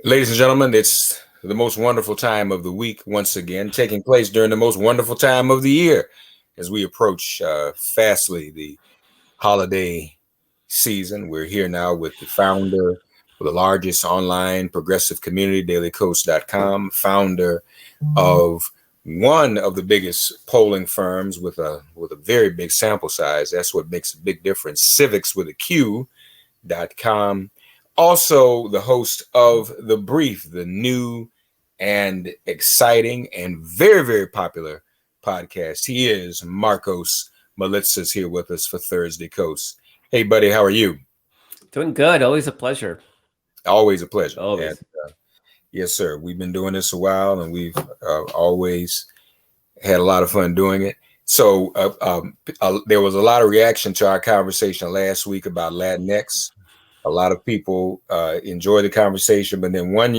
Ladies and gentlemen, it's the most wonderful time of the week once again, taking place during the most wonderful time of the year as we approach fastly the holiday season. We're here now with the founder of the largest online progressive community, dailykos.com, founder of one of the biggest polling firms with a very big sample size. That's what makes a big difference. Civics with a Q.com. Also, the host of The Brief, the new and exciting and very, very popular podcast. He is Markos Melitza's here with us for Thursday Kos. Hey, buddy, how are you? Doing good. Always a pleasure. Always a pleasure. Always. And, yes, sir. We've been doing this a while, and we've always had a lot of fun doing it. So there was a lot of reaction to our conversation last week about Latinx. A lot of people enjoyed the conversation, but then one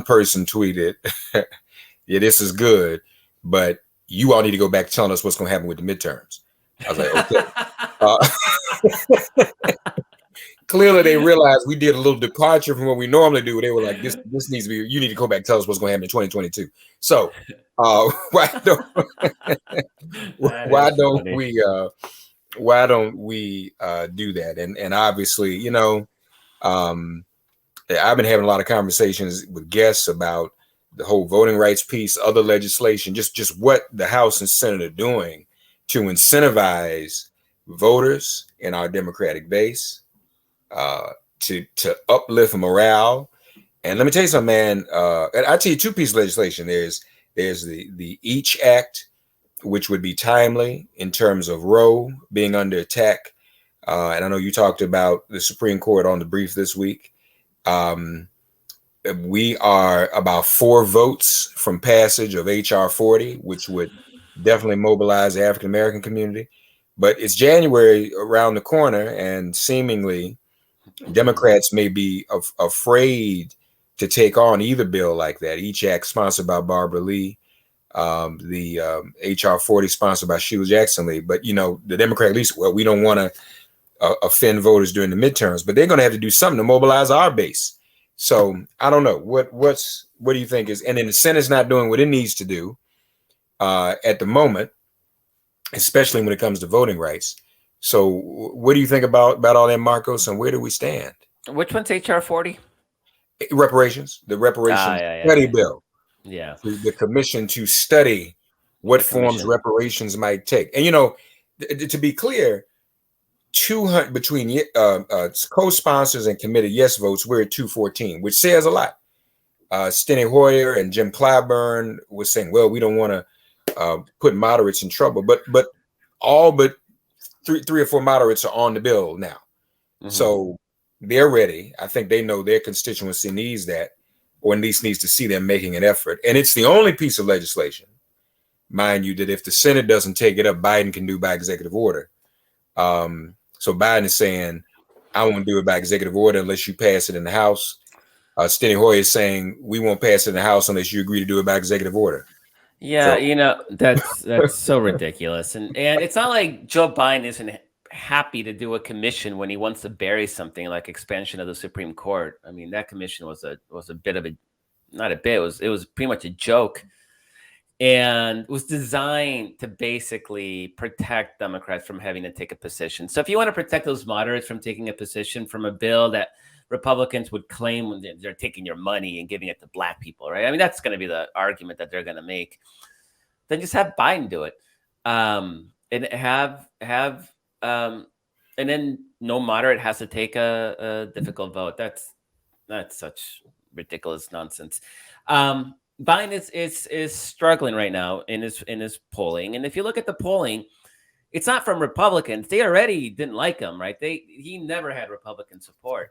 person tweeted, "Yeah, this is good, but you all need to go back telling us what's going to happen with the midterms." I was like, okay. Clearly, they realized we did a little departure from what we normally do. They were like, "This needs to be. You need to go back and tell us what's going to happen in 2022." So, why don't why don't funny. we do that? And obviously, I've been having a lot of conversations with guests about the whole voting rights piece, other legislation, just what the House and Senate are doing to incentivize voters in our Democratic base, to uplift morale. And let me tell you something, man. I'll tell you two pieces of legislation. There's the Each Act, which would be timely in terms of Roe being under attack. And I know you talked about the Supreme Court on The Brief this week. We are about 4 votes from passage of H.R. 40, which would definitely mobilize the African American community. But it's January around the corner, and seemingly Democrats may be afraid to take on either bill like that. Each act sponsored by Barbara Lee, the H.R. 40 sponsored by Sheila Jackson Lee. But, the Democrat least, well, we don't want to offend voters during the midterms, but they're going to have to do something to mobilize our base. So I don't know what do you think is, and then the Senate's not doing what it needs to do at the moment, especially when it comes to voting rights. So what do you think about all that, Markos, and where do we stand? Which one's HR 40? Reparations, the reparations study bill. Yeah. The commission to study what forms reparations might take. And, to be clear, 200 between co-sponsors and committed yes votes, we're at 214, which says a lot. Steny Hoyer and Jim Clyburn was saying, well, we don't want to put moderates in trouble, but all but three or four moderates are on the bill now. Mm-hmm. So they're ready. I think they know their constituency needs that, or at least needs to see them making an effort. And it's the only piece of legislation, mind you, that if the Senate doesn't take it up, Biden can do by executive order. So Biden is saying, I won't do it by executive order unless you pass it in the House. Steny Hoyer is saying, we won't pass it in the House unless you agree to do it by executive order. Yeah, so, that's so ridiculous. And it's not like Joe Biden isn't happy to do a commission when he wants to bury something like expansion of the Supreme Court. I mean, that commission was a bit of not a bit, it was pretty much a joke. And was designed to basically protect Democrats from having to take a position. So if you want to protect those moderates from taking a position from a bill that Republicans would claim when they're taking your money and giving it to Black people, right? I mean, that's going to be the argument that they're going to make. Then just have Biden do it, and and then no moderate has to take a difficult vote. That's such ridiculous nonsense. Biden is struggling right now in his polling, and if you look at the polling, it's not from Republicans. They already didn't like him, right? He never had Republican support.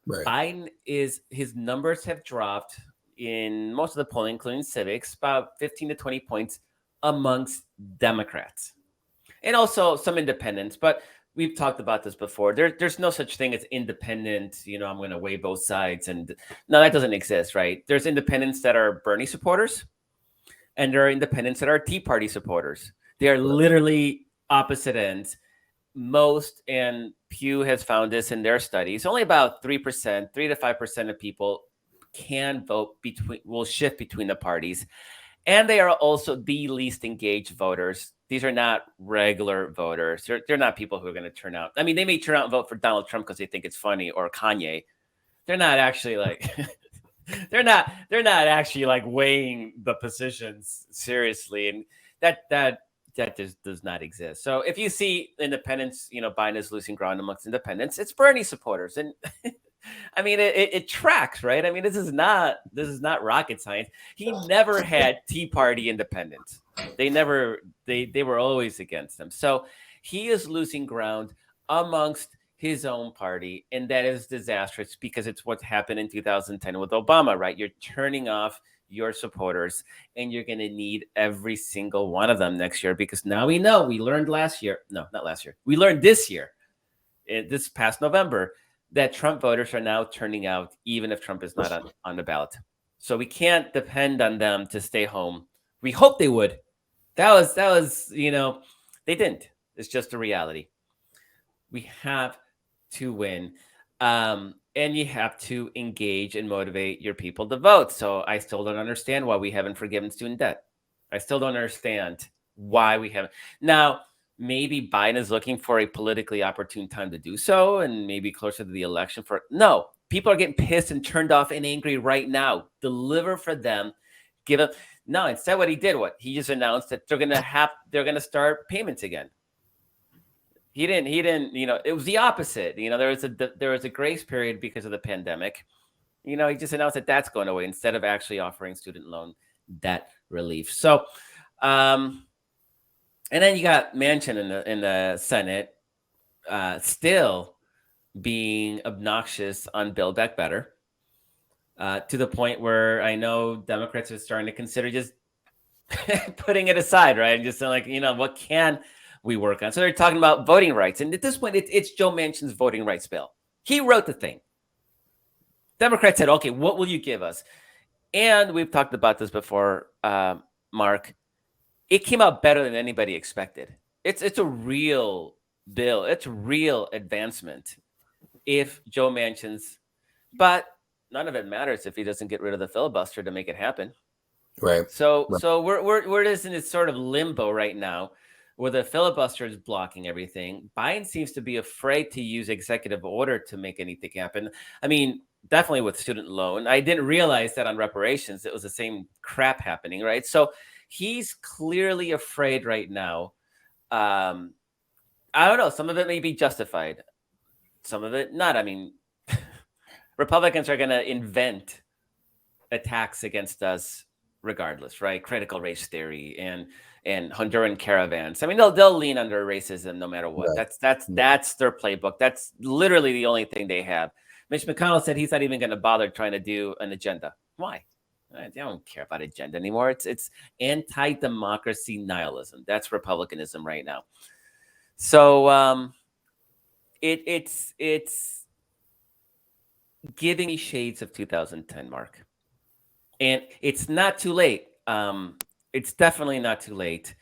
Right. Biden his numbers have dropped in most of the polling, including civics, about 15 to 20 points amongst Democrats, and also some independents. But we've talked about this before. There's no such thing as independent, I'm going to weigh both sides. And no, that doesn't exist, right? There's independents that are Bernie supporters, and there are independents that are Tea Party supporters. They are literally opposite ends. most, and Pew has found this in their studies, only about 3%, 3 to 5% of people can vote will shift between the parties. And they are also the least engaged voters. These are not regular voters. They're not people who are going to turn out. I mean, they may turn out and vote for Donald Trump because they think it's funny, or Kanye. They're not actually like they're not actually like weighing the positions seriously, and that just does not exist. So if you see independents, Biden is losing ground amongst independents, it's Bernie supporters, and I mean it tracks, right? I mean, this is not rocket science. He never had Tea Party independents. They were always against him. So he is losing ground amongst his own party, and that is disastrous because it's what happened in 2010 with Obama, right? You're turning off your supporters, and you're going to need every single one of them next year, because now we learned we learned this year, this past November, that Trump voters are now turning out even if Trump is not on the ballot. So we can't depend on them to stay home. We hope they would. That was they didn't. It's just a reality. We have to win. And you have to engage and motivate your people to vote. So I still don't understand why we haven't forgiven student debt. I still don't understand why we haven't. Now, maybe Biden is looking for a politically opportune time to do so, and maybe closer to the election no, people are getting pissed and turned off and angry right now. Deliver for them. Give up. No, instead he just announced that they're going to start payments again. He didn't, it was the opposite. There was a grace period because of the pandemic. He just announced that that's going away instead of actually offering student loan debt relief. So, and then you got Manchin in the Senate, still being obnoxious on Build Back Better, to the point where I know Democrats are starting to consider just putting it aside, right? And just saying, like, what can we work on? So they're talking about voting rights. And at this point, it's Joe Manchin's voting rights bill. He wrote the thing. Democrats said, okay, what will you give us? And we've talked about this before, Mark. It came out better than anybody expected. It's a real bill. It's a real advancement if Joe Manchin's, but none of it matters if he doesn't get rid of the filibuster to make it happen. Right. So we're just in this sort of limbo right now, where the filibuster is blocking everything. Biden seems to be afraid to use executive order to make anything happen. I mean, definitely with student loan. I didn't realize that on reparations, it was the same crap happening, right? So he's clearly afraid right now. I don't know. Some of it may be justified. Some of it not. I mean, Republicans are going to invent attacks against us regardless, right? Critical race theory and Honduran caravans. I mean, they'll lean under racism no matter what. Right. That's their playbook. That's literally the only thing they have. Mitch McConnell said he's not even going to bother trying to do an agenda. Why? I don't care about agenda anymore. It's anti-democracy nihilism. That's republicanism right now. So it's giving me shades of 2010, Mark. And it's not too late. It's definitely not too late.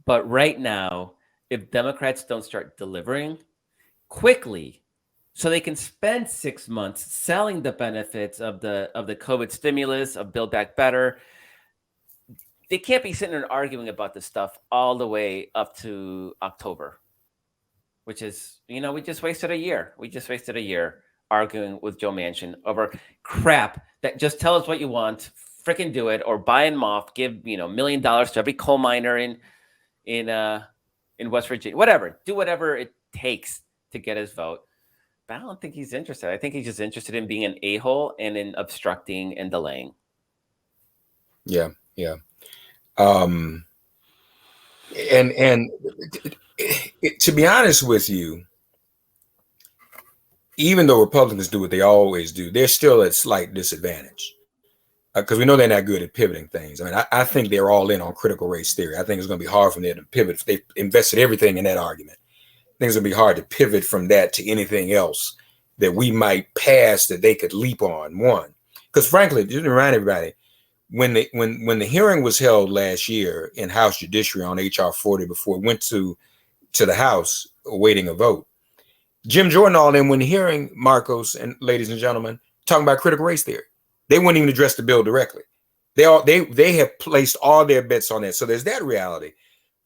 But right now, if Democrats don't start delivering quickly, so they can spend 6 months selling the benefits of the COVID stimulus, of Build Back Better, they can't be sitting there arguing about this stuff all the way up to October, which is, we just wasted a year. We just wasted a year arguing with Joe Manchin over crap that just tell us what you want, freaking do it, or buy them off, give $1 million to every coal miner in West Virginia, whatever, do whatever it takes to get his vote. But I don't think he's interested. I think he's just interested in being an a-hole and in obstructing and delaying. Yeah. And to be honest with you, even though Republicans do what they always do, they're still at slight disadvantage because we know they're not good at pivoting things. I mean, I think they're all in on critical race theory. I think it's going to be hard for them to pivot. If they invested everything in that argument, I think it's going to be hard to pivot from that to anything else that we might pass that they could leap on. One, because frankly, just to remind everybody, when the hearing was held last year in House Judiciary on HR 40 before it went to the House, awaiting a vote. Jim Jordan, all in, when hearing Markos and ladies and gentlemen talking about critical race theory, they wouldn't even address the bill directly. They have placed all their bets on that. So there's that reality.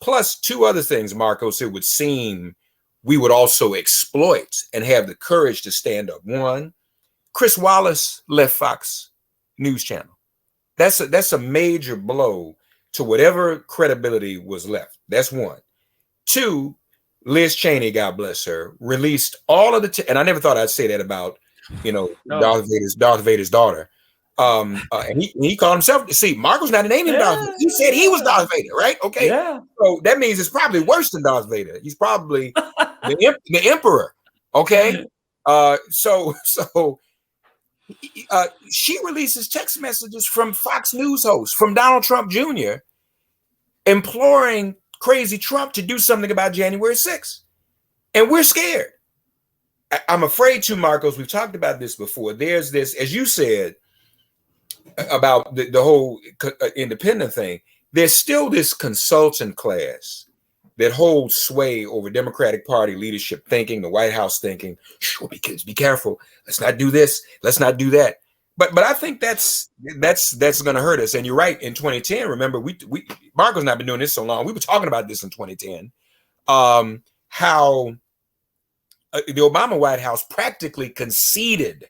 Plus two other things, Markos, it would seem we would also exploit and have the courage to stand up. One, Chris Wallace left Fox News Channel. That's a major blow to whatever credibility was left. That's one. Two, Liz Cheney, God bless her, released all of the and I never thought I'd say that about, no. Darth Vader's daughter. And he called himself. See, Markos not naming him Darth Vader. He said he was Darth Vader, right? Okay. Yeah. So that means it's probably worse than Darth Vader. He's probably the emperor. Okay. So she releases text messages from Fox News hosts, from Donald Trump Jr., imploring crazy Trump to do something about January 6th. And we're scared. I'm afraid to, Markos, we've talked about this before. There's this, as you said, about the whole independent thing. There's still this consultant class that holds sway over Democratic Party leadership thinking, the White House thinking, sure, be careful. Let's not do this. Let's not do that. But I think that's going to hurt us. And you're right. In 2010, remember, we Markos not been doing this so long. We were talking about this in 2010. How the Obama White House practically conceded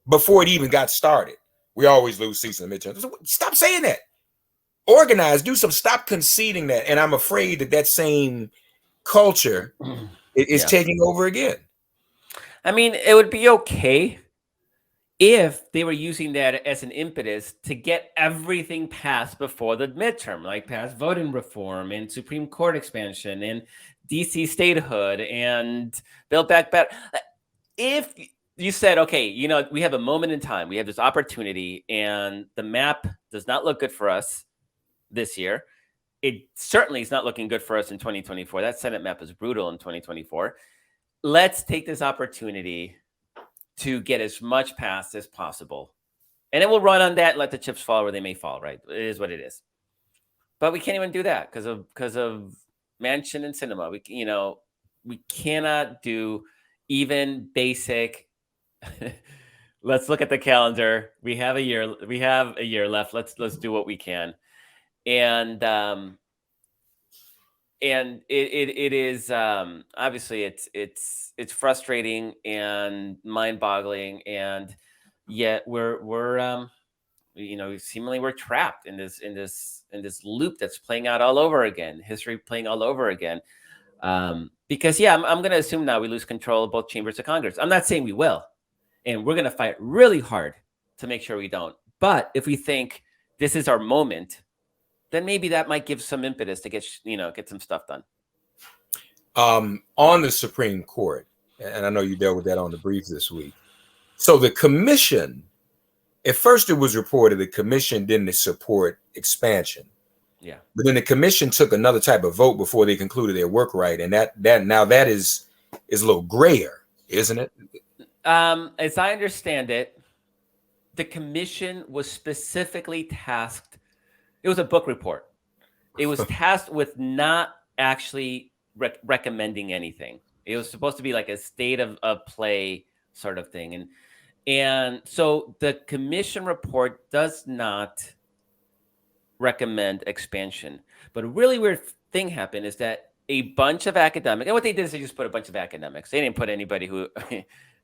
before it even got started. We always lose seats in the midterms. Stop saying that. Organize, do some. Stop conceding that. And I'm afraid that same culture is taking over again. I mean, it would be okay if they were using that as an impetus to get everything passed before the midterm, like pass voting reform and Supreme Court expansion and DC statehood and Build Back Better. If you said, okay, we have a moment in time, we have this opportunity, and the map does not look good for us this year. It certainly is not looking good for us in 2024. That Senate map is brutal in 2024. Let's take this opportunity to get as much passed as possible. And then we'll run on that and let the chips fall where they may fall, right? It is what it is. But we can't even do that because of Manchin and Sinema. We cannot do even basic. Let's look at the calendar. We have a year left. Let's do what we can. And it is obviously it's frustrating and mind-boggling, and yet we're seemingly we're trapped in this loop that's playing out all over again, history playing all over again. Because I'm going to assume now we lose control of both chambers of Congress. I'm not saying we will, and we're going to fight really hard to make sure we don't. But if we think this is our moment, then maybe that might give some impetus to get some stuff done. On the Supreme Court, and I know you dealt with that on the brief this week. So the commission, at first it was reported the commission didn't support expansion. Yeah. But then the commission took another type of vote before they concluded their work right. And that is a little grayer, isn't it? As I understand it, the commission was specifically tasked. It was a book report. It was tasked with not actually recommending anything. It was supposed to be like a state of play sort of thing. And so the commission report does not recommend expansion. But a really weird thing happened is that a bunch of academics, and what they did is they just put a bunch of academics. They didn't put anybody who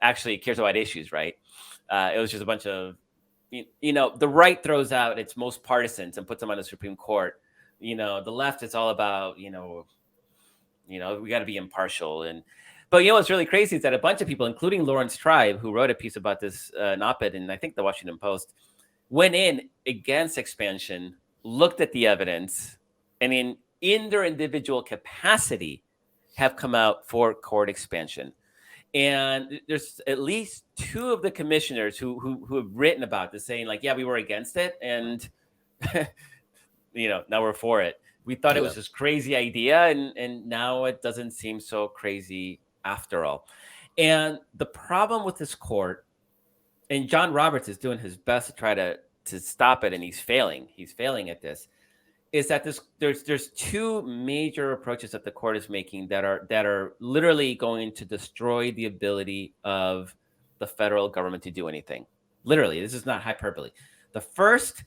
actually cares about issues, right? It was just a bunch of, the right throws out its most partisans and puts them on the Supreme Court. The left is all about, we got to be impartial. But what's really crazy is that a bunch of people, including Lawrence Tribe, who wrote a piece about this op-ed in, I think, the Washington Post, went in against expansion, looked at the evidence, and in their individual capacity have come out for court expansion. And there's at least two of the commissioners who have written about this, saying like, yeah, we were against it, and now we're for it. We thought it was this crazy idea, and now it doesn't seem so crazy after all. And the problem with this court, and John Roberts is doing his best to try to stop it, and he's failing. He's failing at this. is that there's two major approaches that the court is making that are literally going to destroy the ability of the federal government to do anything. Literally, this is not hyperbole. The first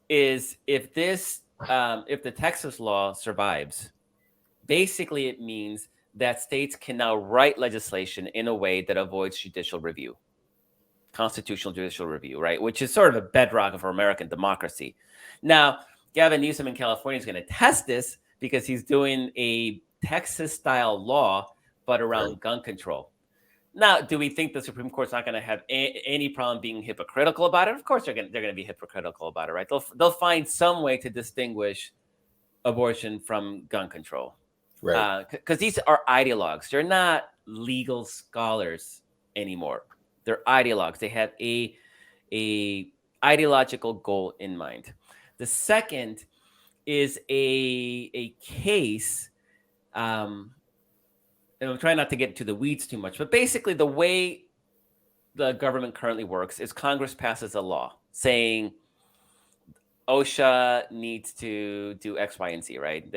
is if the Texas law survives, basically it means that states can now write legislation in a way that avoids judicial review, constitutional judicial review, right? Which is sort of a bedrock of our American democracy. Now, Gavin Newsom in California is going to test this because he's doing a Texas-style law, but around gun control. Now, do we think the Supreme Court's not going to have any problem being hypocritical about it? Of course, they're going to be hypocritical about it, right? They'll find some way to distinguish abortion from gun control, right? Because these are ideologues. They're not legal scholars anymore. They're ideologues. They have a ideological goal in mind. The second is a case. And I'm trying not to get into the weeds too much, but basically the way the government currently works is Congress passes a law saying OSHA needs to do X, Y, and Z, right?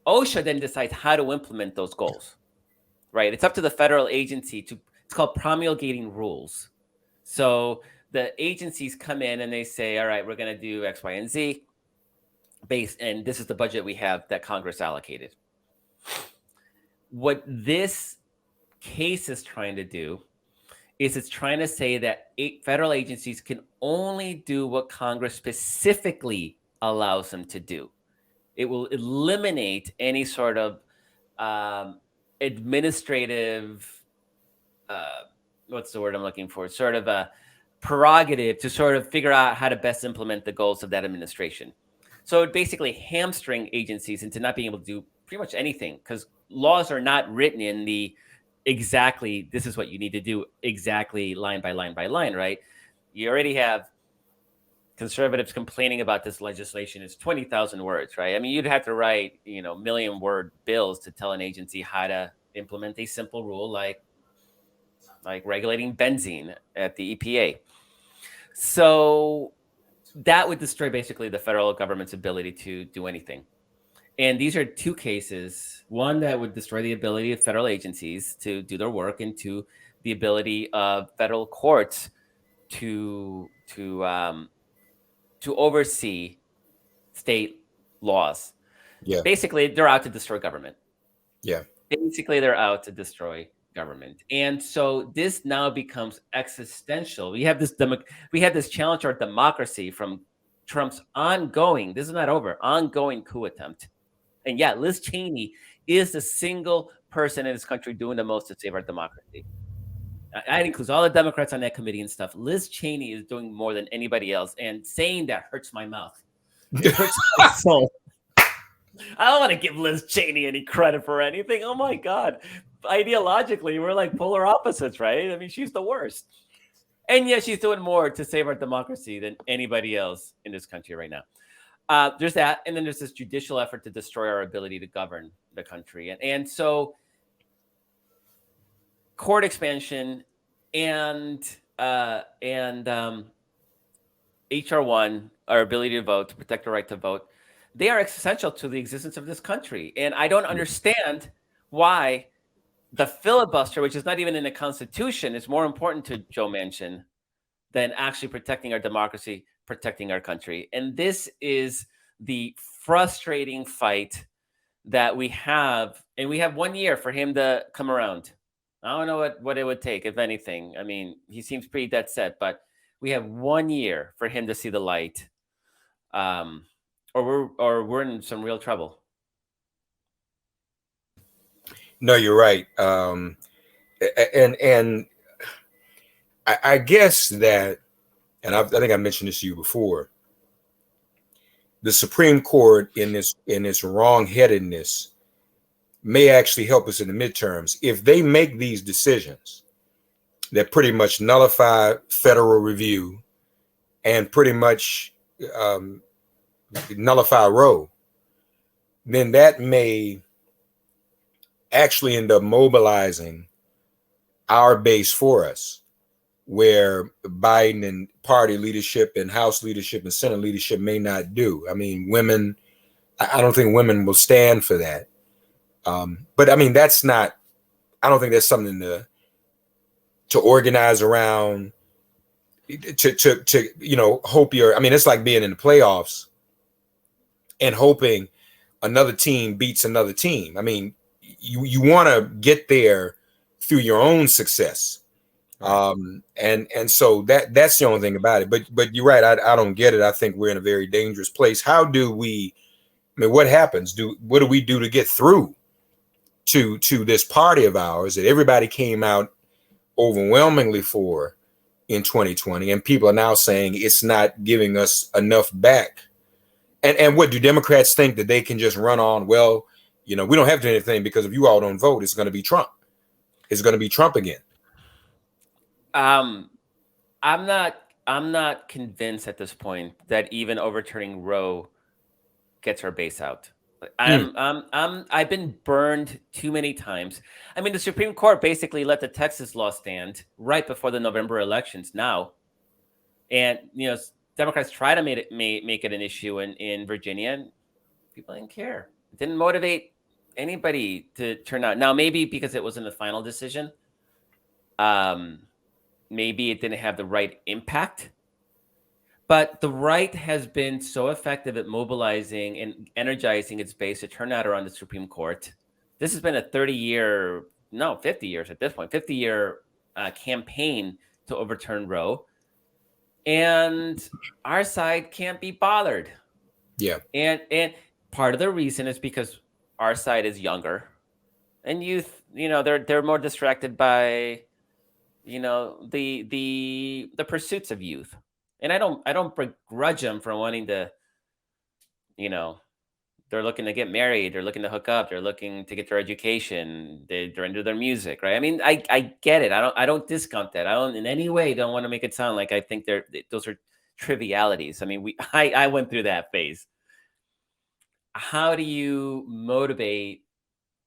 OSHA then decides how to implement those goals, right? It's up to the federal agency it's called promulgating rules. So the agencies come in and they say, all right, we're going to do X, Y, and Z and this is the budget we have that Congress allocated. What this case is trying to do is it's trying to say that federal agencies can only do what Congress specifically allows them to do. It will eliminate any sort of administrative, what's the word I'm looking for? Sort of a prerogative to sort of figure out how to best implement the goals of that administration. So it basically hamstring agencies into not being able to do pretty much anything because laws are not written in the exactly, this is what you need to do exactly line by line by line, right? You already have conservatives complaining about this legislation is 20,000 words, right? I mean, you'd have to write, million-word bills to tell an agency how to implement a simple rule like regulating benzene at the EPA. So that would destroy basically the federal government's ability to do anything. And these are two cases, one that would destroy the ability of federal agencies to do their work, and two, the ability of federal courts to oversee state laws. Yeah. Basically, they're out to destroy government. Yeah. Basically, they're out to destroy government. And so this now becomes existential. We have this challenge to our democracy from Trump's ongoing, this is not over, ongoing coup attempt. And yeah, Liz Cheney is the single person in this country doing the most to save our democracy. That includes all the Democrats on that committee and stuff. Liz Cheney is doing more than anybody else, and saying that hurts my mouth. It hurts my soul. I don't want to give Liz Cheney any credit for anything. Oh my God. Ideologically, we're like polar opposites, right? I mean, she's the worst. And yet she's doing more to save our democracy than anybody else in this country right now. There's that. And then there's this judicial effort to destroy our ability to govern the country. And so court expansion and HR 1, our ability to vote, to protect the right to vote, they are essential to the existence of this country. And I don't understand why the filibuster, which is not even in the Constitution, is more important to Joe Manchin than actually protecting our democracy, protecting our country. And this is the frustrating fight that we have. And we have 1 year for him to come around. I don't know what it would take, if anything. I mean, he seems pretty dead set, but we have 1 year for him to see the light. Or we're in some real trouble. No, you're right. And I guess that, and I think I mentioned this to you before, the Supreme Court in its wrong-headedness may actually help us in the midterms if they make these decisions that pretty much nullify federal review and pretty much nullify Roe. Then that may actually end up mobilizing our base for us, where Biden and party leadership and House leadership and Senate leadership may not do. I mean, women I don't think women will stand for that. But I mean, that's not. I don't think that's something to organize around. To hope you're. I mean, it's like being in the playoffs and hoping another team beats another team. I mean, you want to get there through your own success. Right. And so that's the only thing about it. But you're right. I don't get it. I think we're in a very dangerous place. How do we? I mean, what happens? What do we do to get through to this party of ours that everybody came out overwhelmingly for in 2020, and people are now saying it's not giving us enough back? And what do Democrats think that they can just run on? Well, we don't have to do anything because if you all don't vote, it's going to be Trump. It's going to be Trump again. I'm not convinced at this point that even overturning Roe gets our base out. I've been burned too many times. I mean, the Supreme Court basically let the Texas law stand right before the November elections now. And, Democrats try to make it an issue in Virginia, and people didn't care. It didn't motivate anybody to turn out. Now, maybe because it wasn't the final decision, maybe it didn't have the right impact. But the right has been so effective at mobilizing and energizing its base to turn out around the Supreme Court. This has been a 50 years at this point, 50-year campaign to overturn Roe. And our side can't be bothered. Yeah. And part of the reason is because our side is younger, and youth, they're more distracted by, the pursuits of youth. And I don't begrudge them for wanting to, they're looking to get married, they're looking to hook up, they're looking to get their education, they're into their music, right? I mean, I get it. I don't discount that. I don't in any way don't want to make it sound like I think those are trivialities. I mean, I went through that phase. How do you motivate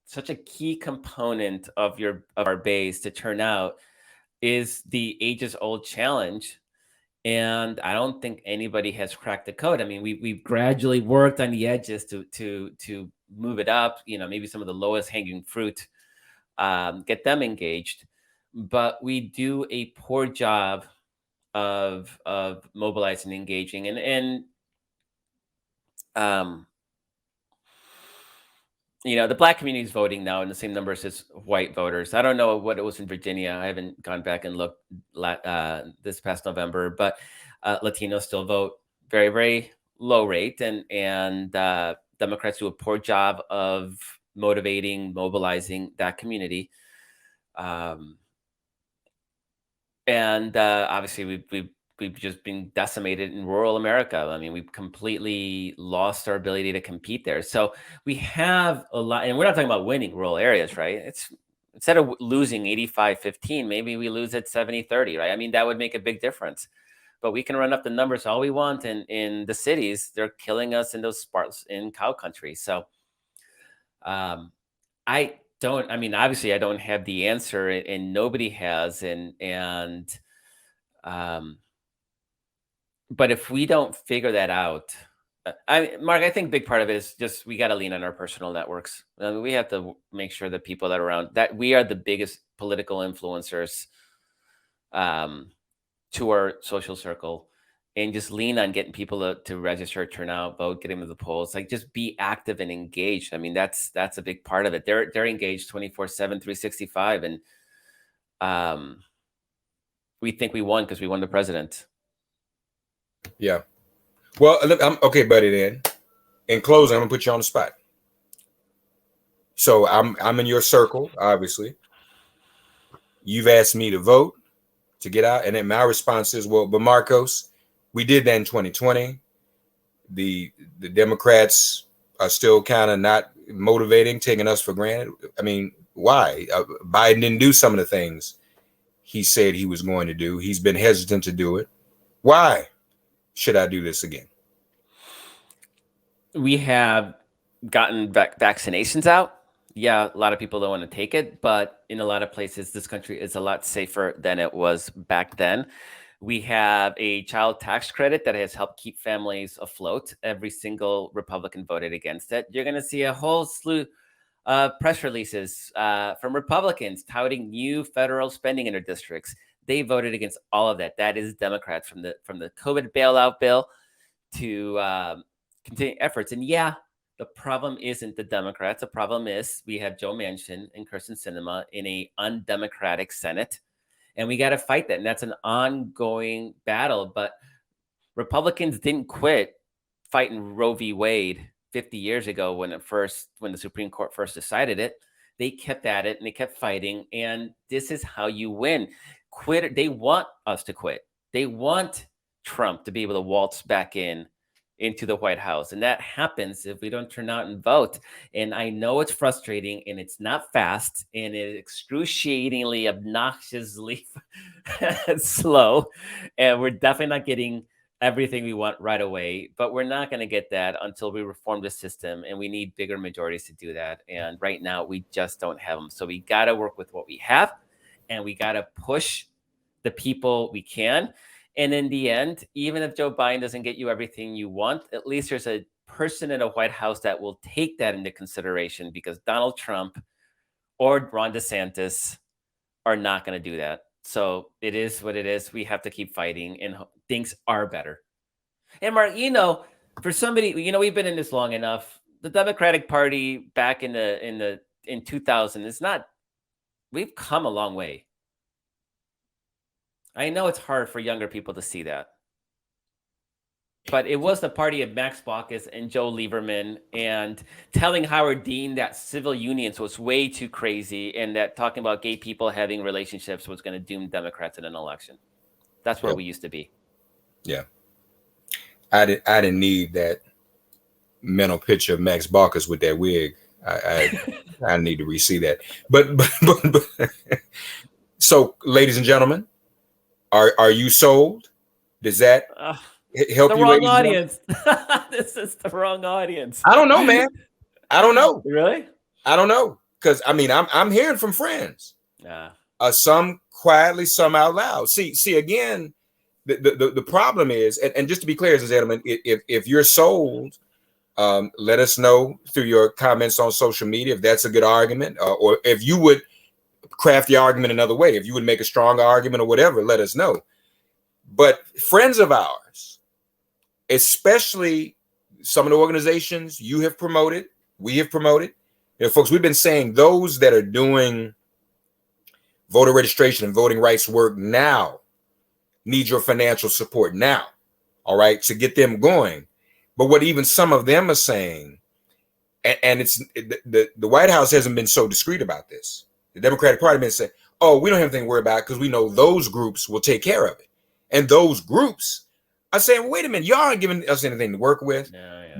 such a key component of our base to turn out is the ages old challenge. And I don't think anybody has cracked the code. I mean, we've gradually worked on the edges to move it up. Maybe some of the lowest hanging fruit, get them engaged, but we do a poor job of mobilizing, engaging, and the Black community is voting now in the same numbers as white voters. I don't know what it was in Virginia. I haven't gone back and looked this past November, but Latinos still vote very, very low rate, and Democrats do a poor job of mobilizing that community. And obviously, we've just been decimated in rural America. I mean, we've completely lost our ability to compete there. So we have a lot, and we're not talking about winning rural areas, right? It's instead of losing 85-15, maybe we lose at 70-30, right? I mean, that would make a big difference. But we can run up the numbers all we want, and in the cities, they're killing us in those spots in cow country. So obviously I don't have the answer, and nobody has, but if we don't figure that out, Mark, I think a big part of it is just we got to lean on our personal networks. I mean, we have to make sure that people that are around, that we are the biggest political influencers to our social circle, and just lean on getting people to register, turn out, vote, get them to the polls. Like, just be active and engaged. I mean, that's a big part of it. They're engaged 24/7, 365, and we think we won because we won the president. Yeah. Well, I'm okay, buddy. Then, in closing, I'm gonna put you on the spot. So I'm in your circle, obviously. You've asked me to vote to get out, and then my response is, well, but Markos, we did that in 2020. The Democrats are still kind of not motivating, taking us for granted. I mean, why? Biden didn't do some of the things he said he was going to do. He's been hesitant to do it. Why should I do this again? We have gotten vaccinations out. Yeah, a lot of people don't want to take it, but in a lot of places, this country is a lot safer than it was back then. We have a child tax credit that has helped keep families afloat. Every single Republican voted against it. You're going to see a whole slew of press releases from Republicans touting new federal spending in their districts. They voted against all of that. That is Democrats, from the COVID bailout bill to continuing efforts. And yeah, the problem isn't the Democrats. The problem is we have Joe Manchin and Kirsten Sinema in a undemocratic Senate, and we got to fight that. And that's an ongoing battle. But Republicans didn't quit fighting Roe v. Wade 50 years ago when the Supreme Court first decided it. They kept at it and they kept fighting. And this is how you win. Quit. They want us to quit. They want Trump to be able to waltz back into the White House. And that happens if we don't turn out and vote. And I know it's frustrating and it's not fast and it's excruciatingly, obnoxiously slow. And we're definitely not getting everything we want right away, but we're not going to get that until we reform the system, and we need bigger majorities to do that. And right now we just don't have them. So we got to work with what we have, and we got to push the people we can. And in the end, even if Joe Biden doesn't get you everything you want, at least there's a person in the White House that will take that into consideration, because Donald Trump or Ron DeSantis are not going to do that. So it is what it is. We have to keep fighting, and things are better. And Mark, for somebody, we've been in this long enough. The Democratic Party back in 2000 is not. We've come a long way. I know it's hard for younger people to see that, but it was the party of Max Baucus and Joe Lieberman, and telling Howard Dean that civil unions was way too crazy, and that talking about gay people having relationships was going to doom Democrats in an election. That's where we used to be. Yeah. I didn't need that mental picture of Max Baucus with that wig. I need to re-see that. But so, ladies and gentlemen, are you sold? Does that help the you? Wrong audience. This is the wrong audience. I don't know, man. I don't know. Really? I don't know, because I'm hearing from friends. Some quietly, some out loud. See again. The problem is, and just to be clear, gentlemen, if you're sold, let us know through your comments on social media if that's a good argument, or if you would craft the argument another way, if you would make a stronger argument or whatever, let us know. But friends of ours, especially some of the organizations you have promoted, we have promoted, folks, we've been saying those that are doing voter registration and voting rights work now need your financial support now, all right, to get them going. But what even some of them are saying, and it's the White House hasn't been so discreet about this. The Democratic Party has been saying, oh, we don't have anything to worry about because we know those groups will take care of it. And those groups are saying, wait a minute, y'all aren't giving us anything to work with.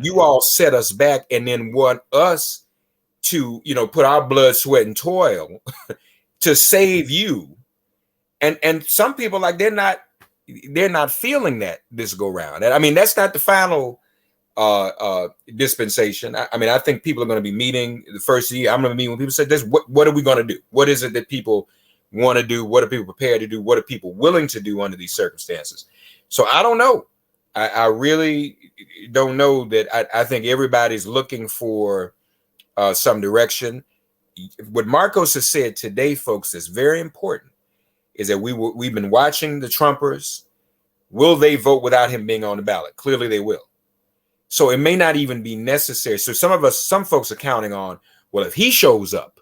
You all set us back and then want us to, put our blood, sweat, and toil to save you. And some people, like, they're not feeling that this go round. And I mean, that's not the final dispensation. I think people are going to be meeting the first year. I'm going to meet when people say this. What are we going to do? What is it that people want to do? What are people prepared to do? What are people willing to do under these circumstances? So I don't know. I really don't know. That I think everybody's looking for some direction. What Markos has said today, folks, is very important. Is that we've been watching the Trumpers. Will they vote without him being on the ballot? Clearly they will. So it may not even be necessary. So some folks are counting on, well, if he shows up,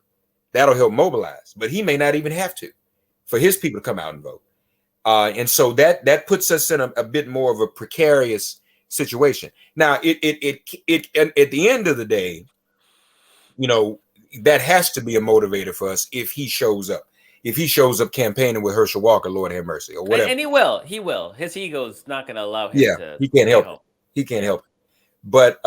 that'll help mobilize. But he may not even have to for his people to come out and vote. And so that puts us in a bit more of a precarious situation. Now, at the end of the day, that has to be a motivator for us if he shows up. If he shows up campaigning with Herschel Walker, Lord have mercy, or whatever. And he will. His ego's not going to allow him to. He can't help it. He can't help it. But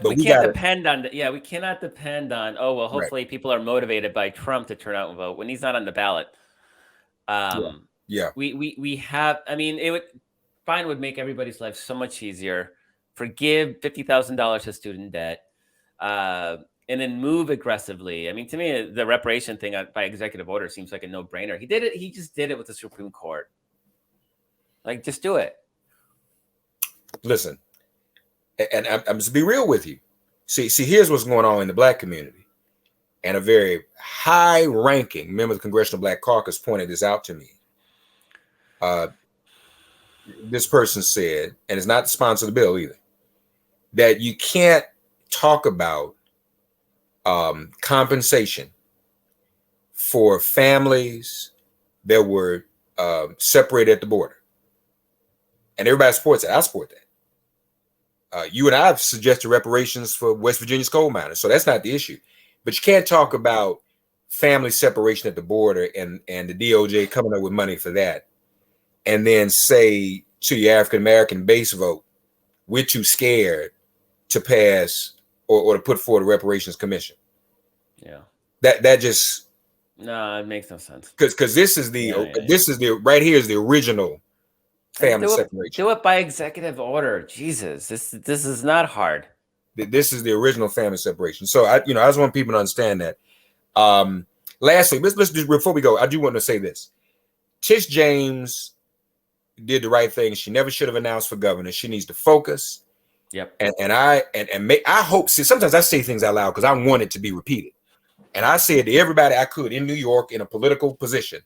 we can't depend on. We cannot depend on. Oh well, hopefully people are motivated by Trump to turn out and vote when he's not on the ballot. We have. I mean, Biden would make everybody's life so much easier. Forgive $50,000 of student debt. and then move aggressively. I mean, to me, the reparation thing by executive order seems like a no-brainer. He did it. He just did it with the Supreme Court. Like, just do it. Listen, and I'm just to be real with you. See, here's what's going on in the Black community. And a very high-ranking member of the Congressional Black Caucus pointed this out to me. This person said, and it's not the sponsor of the bill either, that you can't talk about compensation for families that were separated at the border. And everybody supports it. I support that. You and I have suggested reparations for West Virginia's coal miners, so that's not the issue. But you can't talk about family separation at the border and the DOJ coming up with money for that, and then say to your African-American base vote, we're too scared to pass or to put forward a reparations commission. Yeah. That just... No, it makes no sense. Because this is right here is the original family separation. Do it by executive order. Jesus, this is not hard. This is the original family separation. So I just want people to understand that. Lastly, let's just, before we go, I do want to say this. Tish James did the right thing. She never should have announced for governor. She needs to focus. Yep. And I hope. See, sometimes I say things out loud because I want it to be repeated. And I said to everybody I could in New York in a political position,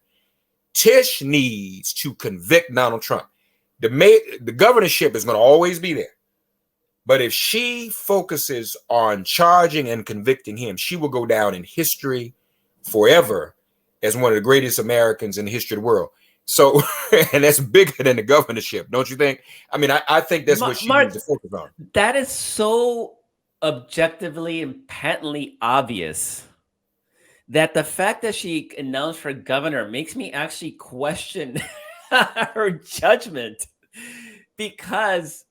Tish needs to convict Donald Trump. The governorship is going to always be there. But if she focuses on charging and convicting him, she will go down in history forever as one of the greatest Americans in the history of the world. So, and that's bigger than the governorship, don't you think? I mean, I think that's what she needs to focus on. That is so objectively and patently obvious that the fact that she announced for governor makes me actually question her judgment, because...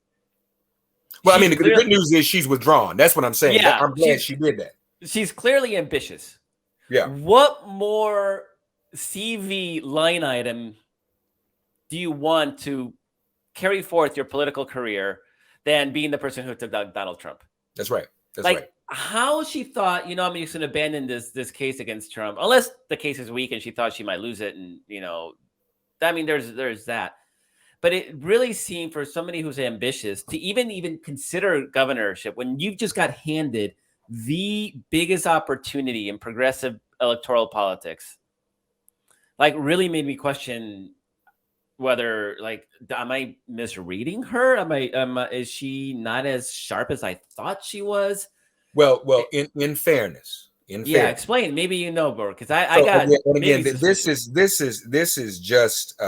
Well, I mean, the good news is she's withdrawn. That's what I'm saying. Yeah, I'm glad she did that. She's clearly ambitious. Yeah. What more CV line item do you want to carry forth your political career than being the person who took down Donald Trump? That's right. That's right. How she thought, I'm just going to abandon this case against Trump, unless the case is weak and she thought she might lose it. And, I mean, there's that. But it really seemed for somebody who's ambitious to even consider governorship when you've just got handed the biggest opportunity in progressive electoral politics, really made me question whether, am I misreading her? Is she not as sharp as I thought she was? Well, in fairness. Explain. Maybe Bro, because I got. And again, this is just.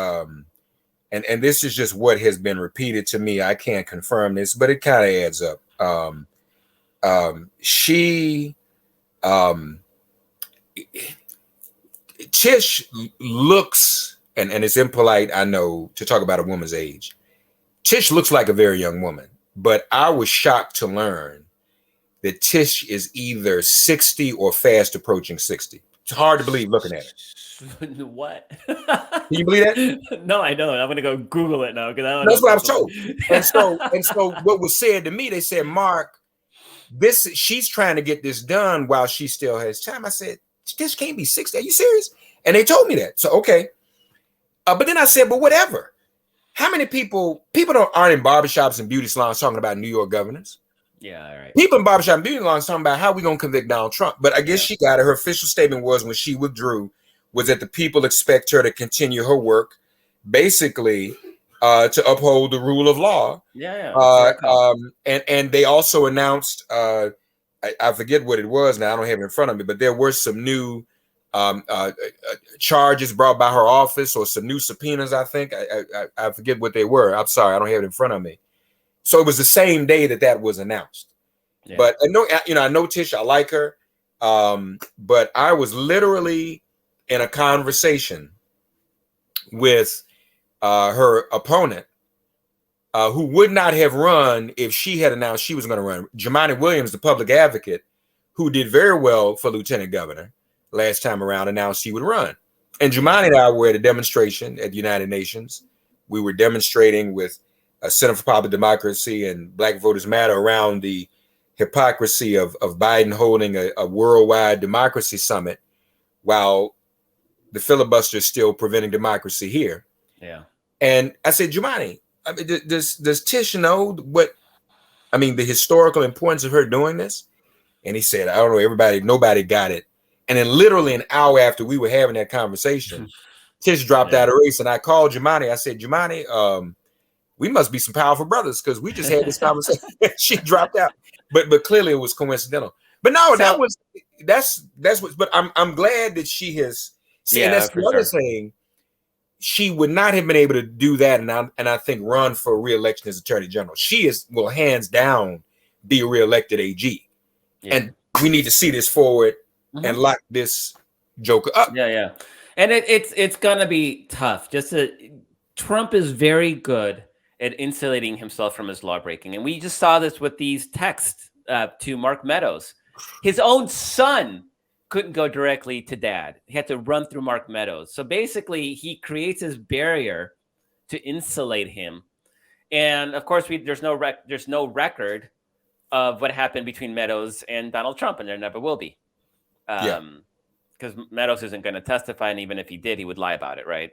And this is just what has been repeated to me. I can't confirm this, but it kind of adds up. Tish looks, and it's impolite, I know, to talk about a woman's age. Tish looks like a very young woman, but I was shocked to learn that Tish is either 60 or fast approaching 60. It's hard to believe looking at her. What? Can you believe that? No, I don't. I'm gonna go Google it now because that's what I was told. And so what was said to me, they said, Mark, she's trying to get this done while she still has time. I said, this can't be 60. Are you serious? And they told me that. So okay. But then I said, but whatever. How many people aren't in barbershops and beauty salons talking about New York governors? Yeah, all right. People in barbershop and beauty salons talking about how we gonna convict Donald Trump. But I guess she got it. Her official statement was when she withdrew was that the people expect her to continue her work, basically to uphold the rule of law. And they also announced, I forget what it was now, I don't have it in front of me, but there were some new charges brought by her office or some new subpoenas, I think. I forget what they were. I'm sorry, I don't have it in front of me. So it was the same day that was announced. Yeah. But I know Tish, I like her, but I was literally in a conversation with her opponent, who would not have run if she had announced she was going to run. Jumaane Williams, the public advocate, who did very well for lieutenant governor last time around, announced she would run. And Jumaane and I were at a demonstration at the United Nations. We were demonstrating with Center for Popular Democracy and Black Voters Matter around the hypocrisy of Biden holding a worldwide democracy summit while the filibuster is still preventing democracy here. Yeah. And I said, Jumaane, I mean, does Tish know the historical importance of her doing this? And he said, I don't know, nobody got it. And then literally an hour after we were having that conversation, Tish dropped out of race, and I called Jumaane. I said, Jumaane, we must be some powerful brothers because we just had this conversation. She dropped out, but clearly it was coincidental. But no, so, that's what. But I'm glad that she has. See, and that's the other thing. She would not have been able to do that, and I think run for re-election as Attorney General. She will hands down be a re-elected AG, and we need to see this forward and lock this joker up. Yeah, and it's gonna be tough. Trump is very good at insulating himself from his law breaking, and we just saw this with these texts to Mark Meadows. His own son couldn't go directly to dad. He had to run through Mark Meadows. So basically, he creates this barrier to insulate him. And of course, there's no record of what happened between Meadows and Donald Trump, and there never will be. Because Meadows isn't going to testify, and even if he did, he would lie about it, right?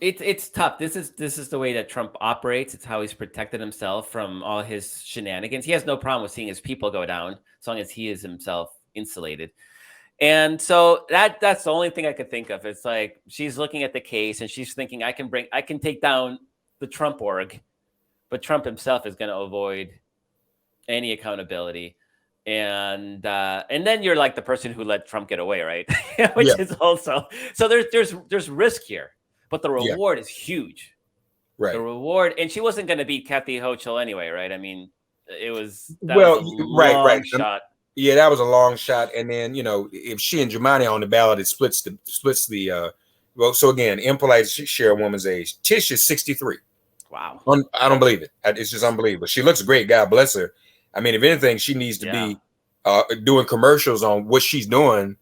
It's tough. This is the way that Trump operates. It's how he's protected himself from all his shenanigans. He has no problem with seeing his people go down as long as he is himself insulated. And so that's the only thing I could think of. It's like she's looking at the case and she's thinking, I can take down the Trump org, but Trump himself is going to avoid any accountability. And then you're like the person who let Trump get away, right? Which is also so there's risk here. But the reward is huge. Right. The reward, and she wasn't going to beat Kathy Hochul anyway, right? I mean, was a long shot. Yeah, that was a long shot. And then, if she and Jumaane are on the ballot, it splits the so again, impolite share a woman's age. Tish is 63. Wow. I don't believe it. It's just unbelievable. She looks great. God bless her. I mean, if anything, she needs to be doing commercials on what she's doing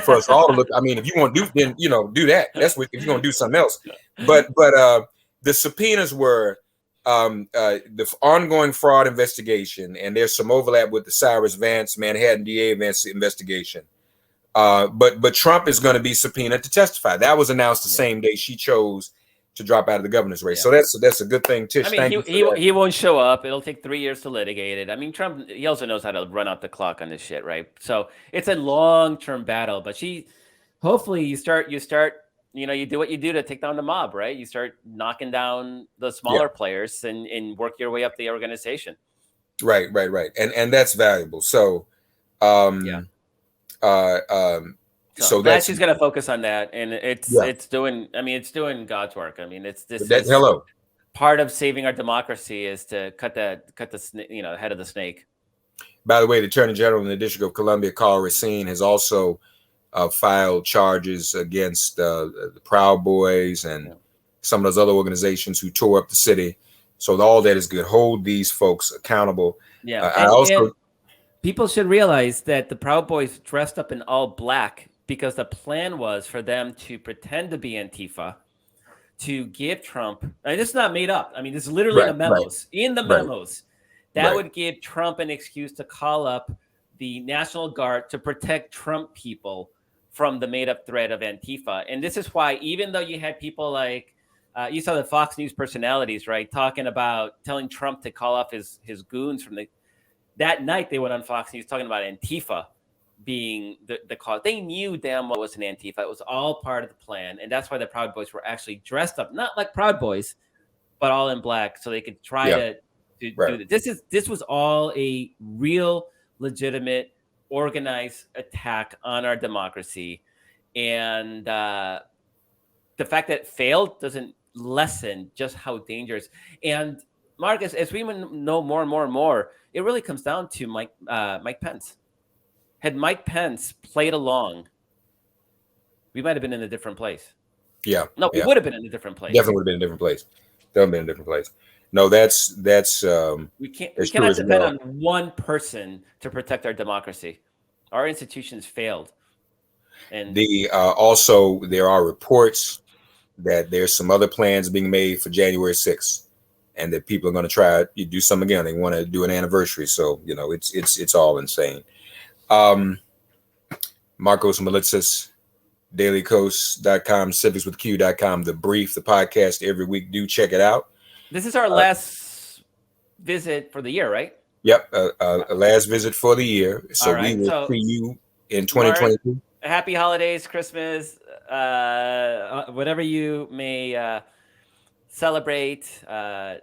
for us all to look. I mean, if you want to do, then do that. That's what if you're going to do something else. But the subpoenas were the ongoing fraud investigation, and there's some overlap with the Cyrus Vance Manhattan DA investigation. But Trump is going to be subpoenaed to testify. That was announced the same day she chose to drop out of the governor's race. So that's a good thing, Tish. I mean, he won't show up. It'll take 3 years to litigate it. I mean, Trump, he also knows how to run out the clock on this shit, right? So it's a long-term battle. But hopefully you do what you do to take down the mob, right? You start knocking down the smaller players and work your way up the organization. Right. And that's valuable. So, So that's she's going to focus on that, and it's doing God's work. I mean, part of saving our democracy is to cut the head of the snake. By the way, the Attorney General in the District of Columbia, Carl Racine, has also filed charges against the Proud Boys and some of those other organizations who tore up the city. So all that is good. Hold these folks accountable. And people should realize that the Proud Boys dressed up in all black because the plan was for them to pretend to be Antifa, to give Trump, and this is not made up. I mean, this is literally in the memos. In the memos, that would give Trump an excuse to call up the National Guard to protect Trump people from the made-up threat of Antifa. And this is why, even though you had people like, you saw the Fox News personalities, right, talking about telling Trump to call off his goons that night they went on Fox News talking about Antifa being the cause. They knew damn well it was an Antifa. It was all part of the plan. And that's why the Proud Boys were actually dressed up, not like Proud Boys, but all in black, so they could try to do this. This was all a real, legitimate, organized attack on our democracy. And the fact that it failed doesn't lessen just how dangerous. And Marcus, as we know more and more and more, it really comes down to Mike Pence. Had Mike Pence played along, we might have been in a different place. Yeah. No, we would have been in a different place. Definitely would have been in a different place. Definitely been in a different place. No, that's we cannot depend on one person to protect our democracy. Our institutions failed. And also there are reports that there's some other plans being made for January 6th. and that people are going to try to do some again. They want to do an anniversary, so you know it's all insane. Markos Melitsas, dailykos.com, civicswithq.com, the brief, the podcast every week. Do check it out. This is our last visit for the year, right? Yep, last visit for the year. So right, we will see you in 2022. Happy holidays, Christmas, whatever you may celebrate,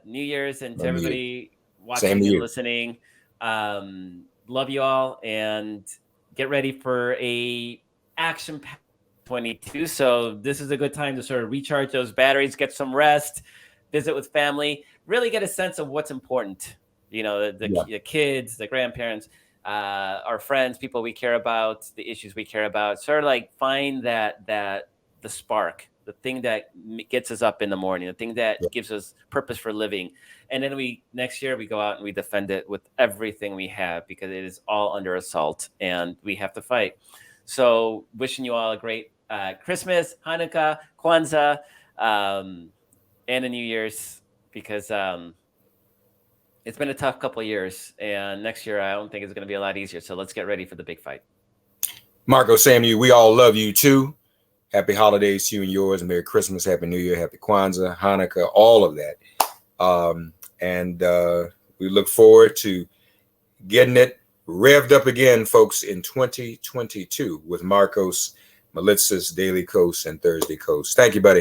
New Year's, and to everybody watching and listening. Love you all, and get ready for a action-packed 22. So this is a good time to sort of recharge those batteries, get some rest, visit with family, really get a sense of what's important. You know, the kids, the grandparents, our friends, people we care about, the issues we care about. Sort of like find the spark, the thing that gets us up in the morning, the thing that gives us purpose for living. And then next year we go out and we defend it with everything we have, because it is all under assault and we have to fight. So wishing you all a great Christmas, Hanukkah, Kwanzaa, and a New Year's, because it's been a tough couple of years, and next year I don't think it's going to be a lot easier. So let's get ready for the big fight. Marco, Sam, we all love you too. Happy holidays to you and yours. Merry Christmas, Happy New Year, Happy Kwanzaa, Hanukkah, all of that. And we look forward to getting it revved up again, folks, in 2022 with Markos Melitsas, Daily Kos, and Thursday Kos. Thank you, buddy.